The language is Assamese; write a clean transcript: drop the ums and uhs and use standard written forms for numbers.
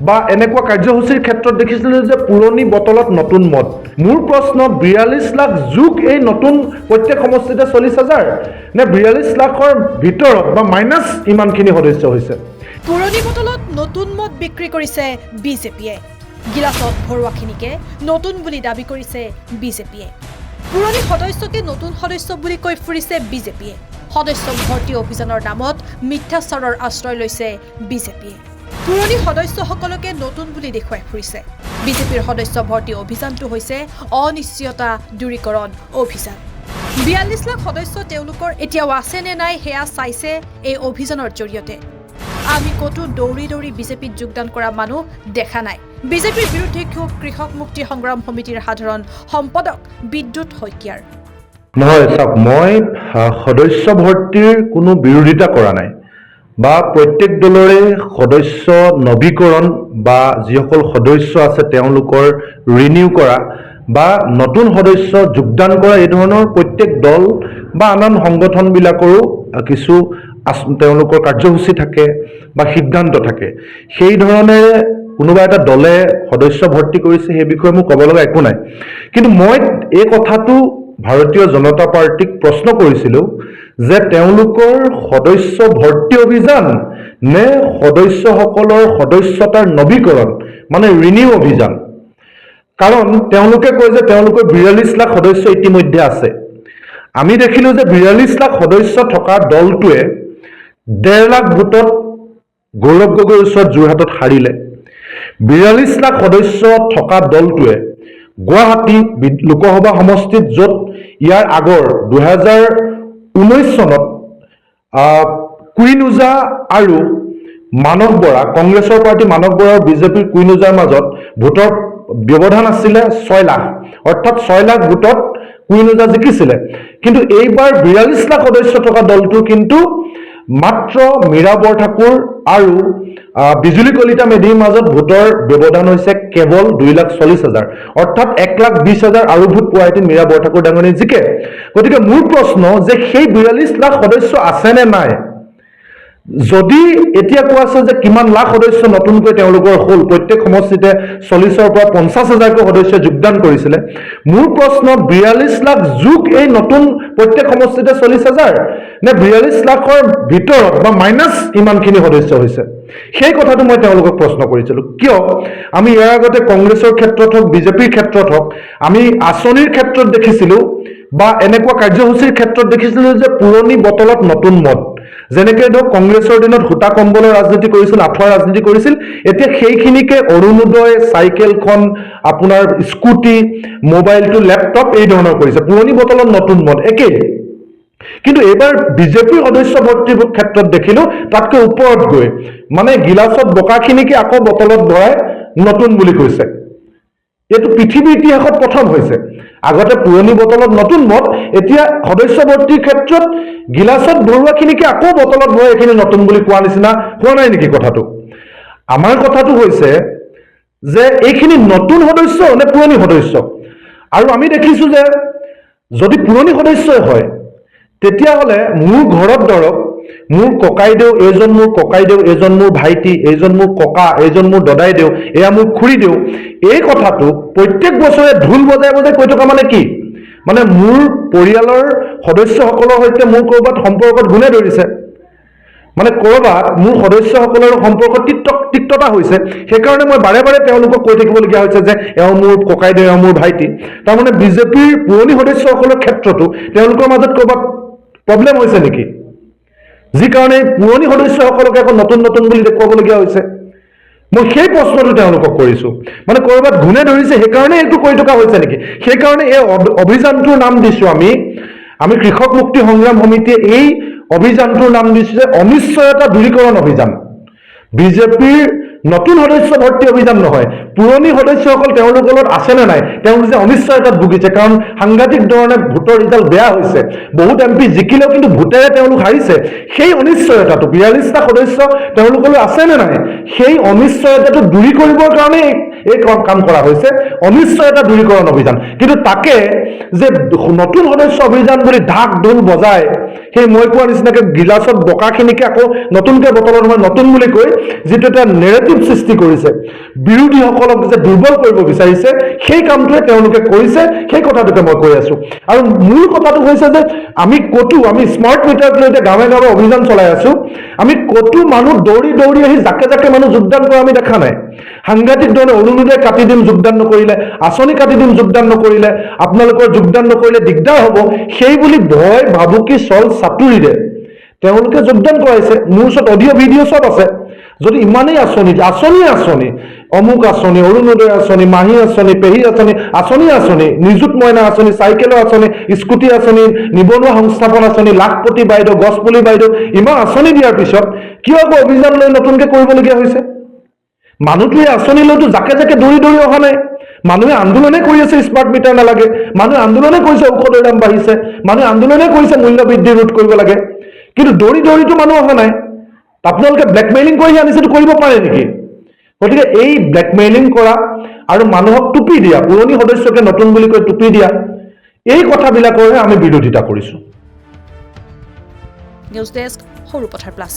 বা এনেকুৱা কাৰ্যসূচীৰ ক্ষেত্ৰত দেখিছিলোঁ যে পুৰণি বটলত নতুন মদ। মোৰ প্ৰশ্ন 42 লাখ যোগ এই নতুন প্ৰত্যেক সমষ্টিতে 40,000 নে 42 লাখৰ ভিতৰত বা মাইনাছ ইমানখিনি সদস্য হৈছে? পুৰণি বটলত নতুন মদ বিক্ৰী কৰিছে বিজেপিয়ে, গিলাচত ভৰোৱাখিনিকে নতুন বুলি দাবী কৰিছে বিজেপিয়ে। পুৰণি সদস্যকে নতুন সদস্য বুলি কৈ ফুৰিছে বিজেপিয়ে। সদস্য ভৰ্তি অভিযানৰ নামত মিথ্যাচাৰৰ আশ্ৰয় লৈছে বিজেপিয়ে। পুৰণি সদস্যসকলকে নতুন বুলি দেখুৱাই ফুৰিছে। বিজেপিৰ সদস্য ভৰ্তি অভিযানটো হৈছে অনিশ্চয়তা দূৰীকৰণ অভিযান। 42 লাখ সদস্য তেওঁলোকৰ এতিয়াও আছে নে নাই সেয়া চাইছে এই অভিযানৰ জৰিয়তে। আমি ক'তো দৌৰি দৌৰি বিজেপিত যোগদান কৰা মানুহ দেখা নাই। বিজেপিৰ বিৰুদ্ধে ক্ষোভ কৃষক মুক্তি সংগ্ৰাম সমিতিৰ সাধাৰণ সম্পাদক বিদ্যুৎ শইকীয়াৰ। নহয় চাওক, মই সদস্য ভৰ্তিৰ কোনো বিৰোধিতা কৰা নাই বা প্ৰত্যেক দলৰে সদস্য নৱীকৰণ বা যিসকল সদস্য আছে তেওঁলোকৰ ৰিনিউ কৰা বা নতুন সদস্য যোগদান কৰা এই ধৰণৰ প্ৰত্যেক দল বা আন সংগঠনবিলাকৰো কিছু তেওঁলোকৰ কাৰ্যসূচী থাকে বা সিদ্ধান্ত থাকে। সেই ধৰণেৰে কোনোবা এটা দলে সদস্য ভৰ্তি কৰিছে সেই বিষয়ে মোক ক'ব লগা একো নাই। কিন্তু মই এই কথাটো ভাৰতীয় জনতা পাৰ্টিক প্ৰশ্ন কৰিছিলোঁ যে তেওঁলোকৰ সদস্য ভৰ্তি অভিযান নে সদস্যসকলৰ সদস্যতাৰ নৱীকৰণ মানে ৰিনিউ অভিযান? কাৰণ তেওঁলোকে কয় যে তেওঁলোকৰ 42 লাখ সদস্য ইতিমধ্যে আছে। আমি দেখিলোঁ যে 42 লাখ সদস্য থকা দলটোৱে 1.5 লাখ ভোটত গৌৰৱ গগৈৰ ওচৰত যোৰহাটত হাৰিলে। 42 লাখ সদস্য থকা দলটোৱে গুৱাহাটী লোকসভা সমষ্টিত য'ত ইয়াৰ আগৰ 2019 চনত কুইন ওজা আৰু মানস বৰা, কংগ্ৰেছৰ প্ৰাৰ্থী মানস বৰা আৰু বিজেপিৰ কুইন ওজাৰ মাজত ভোটৰ ব্যৱধান আছিলে 6 লাখ, অৰ্থাৎ 6 লাখ ভোটত কুইন ওজা জিকিছিলে। কিন্তু এইবাৰ 42 লাখ সদস্য থকা দলটো কিন্তু মাত্ৰ মীৰা বৰঠাকুৰ আৰু বিজুলী কলিতা মেধিৰ মাজত ভোটৰ ব্যৱধান হৈছে কেৱল 2,40,000, অৰ্থাৎ 1,20,000 আৰু ভোট পোৱা হেঁতেন মীৰা বৰঠাকুৰ ডাঙৰী জিকে। গতিকে মোৰ প্ৰশ্ন যে সেই 42 লাখ সদস্য আছে নে নাই? যদি এতিয়া কোৱা আছে যে কিমান লাখ সদস্য নতুনকৈ তেওঁলোকৰ হ'ল, প্ৰত্যেক সমষ্টিতে 40,000ৰ পৰা 50,000কৈ সদস্য যোগদান কৰিছিলে, মোৰ প্ৰশ্ন 42 লাখ যোগ এই নতুন প্ৰত্যেক সমষ্টিতে 40,000 নে 42 লাখৰ ভিতৰত বা মাইনাছ ইমানখিনি সদস্য হৈছে? সেই কথাটো মই তেওঁলোকক প্ৰশ্ন কৰিছিলোঁ। কিয় আমি ইয়াৰ আগতে কংগ্ৰেছৰ ক্ষেত্ৰত হওক বিজেপিৰ ক্ষেত্ৰত হওক আমি আঁচনিৰ ক্ষেত্ৰত দেখিছিলোঁ বা এনেকুৱা কাৰ্যসূচীৰ ক্ষেত্ৰত দেখিছিলোঁ যে পুৰণি বটলত নতুন মদ। যেনেকৈ ধৰক কংগ্ৰেছৰ দিনত সূতা কম্বলৰ ৰাজনীতি কৰিছিল, আঁঠুৱাৰ ৰাজনীতি কৰিছিল, এতিয়া সেইখিনিকে অৰুণোদয়, চাইকেলখন, আপোনাৰ স্কুটি, মোবাইলটো, লেপটপ এই ধৰণৰ কৰিছে। পুৰণি বটলত নতুন মদ একেই। কিন্তু এইবাৰ বিজেপিৰ সদস্য ভৰ্তিৰ ক্ষেত্ৰত দেখিলোঁ তাতকৈ ওপৰত গৈ মানে গিলাচত বকাখিনিকে আকৌ বটলত ভৰাই নতুন বুলি কৈছে। এইটো পৃথিৱীৰ ইতিহাসত প্ৰথম হৈছে। আগতে পুৰণি বটলত নতুন মদ, এতিয়া সদস্য ভৰ্তিৰ ক্ষেত্ৰত গিলাচত ভৰোৱাখিনিকে আকৌ বটলত ভৰাই এইখিনি নতুন বুলি কোৱা নিচিনা হোৱা নাই নেকি কথাটো? আমাৰ কথাটো হৈছে যে এইখিনি নতুন সদস্য নে পুৰণি সদস্য? আৰু আমি দেখিছোঁ যে যদি পুৰণি সদস্যই হয় তেতিয়াহ'লে মোৰ ঘৰত ধৰক মোৰ ককাইদেউ, এইজন মোৰ ককাইদেউ, এইজন মোৰ ভাইটি, এইজন মোৰ ককা, এইজন মোৰ দদাইদেউ, এয়া মোৰ খুৰীদেউ, এই কথাটো প্ৰত্যেক বছৰে ঢোল বজাই বজাই কৈ থকা মানে কি? মানে মোৰ পৰিয়ালৰ সদস্যসকলৰ সৈতে মোৰ ক'ৰবাত সম্পৰ্কত গুণে ধৰিছে, মানে ক'ৰবাত মোৰ সদস্যসকলৰ সম্পৰ্ক তিক্ততা হৈছে। সেইকাৰণে মই বাৰে বাৰে তেওঁলোকক কৈ থাকিবলগীয়া হৈছে যে এওঁ মোৰ ককাইদেউ, এওঁ মোৰ ভাইটি। তাৰমানে বিজেপিৰ পুৰণি সদস্যসকলৰ ক্ষেত্ৰতো তেওঁলোকৰ মাজত ক'ৰবাত প্ৰব্লেম হৈছে নেকি? যি কাৰণে পুৰণি সদস্যসকলকে আকৌ নতুন নতুন বুলি দেখুৱাবলগীয়া হৈছে। মই সেই প্ৰশ্নটো তেওঁলোকক কৰিছোঁ, মানে ক'ৰবাত গুণে ধৰিছে সেইকাৰণে এইটো কৰি থকা হৈছে নেকি? সেইকাৰণে এই অভিযানটোৰ নাম দিছোঁ আমি কৃষক মুক্তি সংগ্ৰাম সমিতিয়ে এই অভিযানটোৰ নাম দিছোঁ যে অনিশ্চয়তা দূৰীকৰণ অভিযান। বিজেপিৰ নতুন সদস্য ভৰ্তি অভিযান নহয়, পুৰণি সদস্যসকল তেওঁলোকৰ লগত আছে নে নাই তেওঁলোক যে অনিশ্চয়তাত ভুগিছে। কাৰণ সাংঘাতিক ধৰণে ভোটৰ ৰিজাল্ট বেয়া হৈছে, বহুত MP জিকিলেও কিন্তু ভোটেৰে তেওঁলোক হাৰিছে। সেই অনিশ্চয়তাটো 42টা সদস্য তেওঁলোকলৈ আছে নে নাই, সেই অনিশ্চয়তাটো দূৰী কৰিবৰ কাৰণে এই কাম কৰা হৈছে অনিশ্চয়তা দূৰীকৰণ অভিযান। কিন্তু তাকে যে নতুন সদস্য অভিযান বুলি ঢাক ঢোল বজাই সেই মই কোৱা নিচিনাকে গিলাচত বকাখিনিকে আকৌ নতুনকৈ বটলত মই নতুন বুলি কৈ যিটো এটা নেৰেটিভ সৃষ্টি কৰিছে, বিৰোধীসকলক যে দুৰ্বল কৰিব বিচাৰিছে, সেই কামটোৱে তেওঁলোকে কৰিছে, সেই কথাটোকে মই কৈ আছো। আৰু মূল কথাটো হৈছে যে আমি স্মাৰ্ট মিটাৰক লৈ এতিয়া গাঁৱে গাঁৱে অভিযান চলাই আছো, আমি ক'তো মানুহ দৌৰি দৌৰি আহি জাকে জাকে মানুহ যোগদান কৰা আমি দেখা নাই। সাংঘাতিক ধৰণে অৰুণোদয় কাটি দিম যোগদান নকৰিলে, আঁচনি কাটি দিম যোগদান নকৰিলে, আপোনালোকৰ যোগদান নকৰিলে দিগদাৰ হ'ব, সেই বুলি ভয় ভাবুকি চল চাতুৰিৰে তেওঁলোকে যোগদান কৰাইছে। মোৰ ওচৰত অডিঅ' ভিডিঅ' চব আছে। যদি ইমানেই আঁচনি অমুক আঁচনি, অৰুণোদয় আঁচনি, মাহী আঁচনি, পেহী আঁচনি, নিযুত মইনা আঁচনি, চাইকেলৰ আঁচনি, স্কুটি আঁচনি, নিবনুৱা সংস্থাপন আঁচনি, লাখপতি বাইদেউ, গছপুলি বাইদেউ, ইমান আঁচনি দিয়াৰ পিছত কিয় আকৌ অভিযান লৈ নতুনকৈ কৰিবলগীয়া হৈছে? মানুহটো এই আঁচনি লৈতো জাকে জাকে দৌৰি দৌৰি অহা নাই। মানুহে আন্দোলনে কৰি আছে স্মাৰ্ট মিটাৰ নালাগে, মানুহে আন্দোলনে কৰিছে ঔষধৰ দাম বাঢ়িছে, মানুহে আন্দোলনে কৰিছে মূল্য বৃদ্ধি ৰোধ কৰিব লাগে, কিন্তু দৌৰি দৌৰিতো মানুহ অহা নাই। আপোনালোকে ব্লেকমেইলিং কৰি আনিছেতো কৰিব পাৰে নেকি? গতিকে এই ব্লেকমেইলিং কৰা আৰু মানুহক টুপি দিয়া, পুৰণি সদস্যকে নতুন বুলি কৈ টুপি দিয়া, এই কথাবিলাকৰহে আমি বিৰোধিতা কৰিছো। News desk, Sarupathar plus.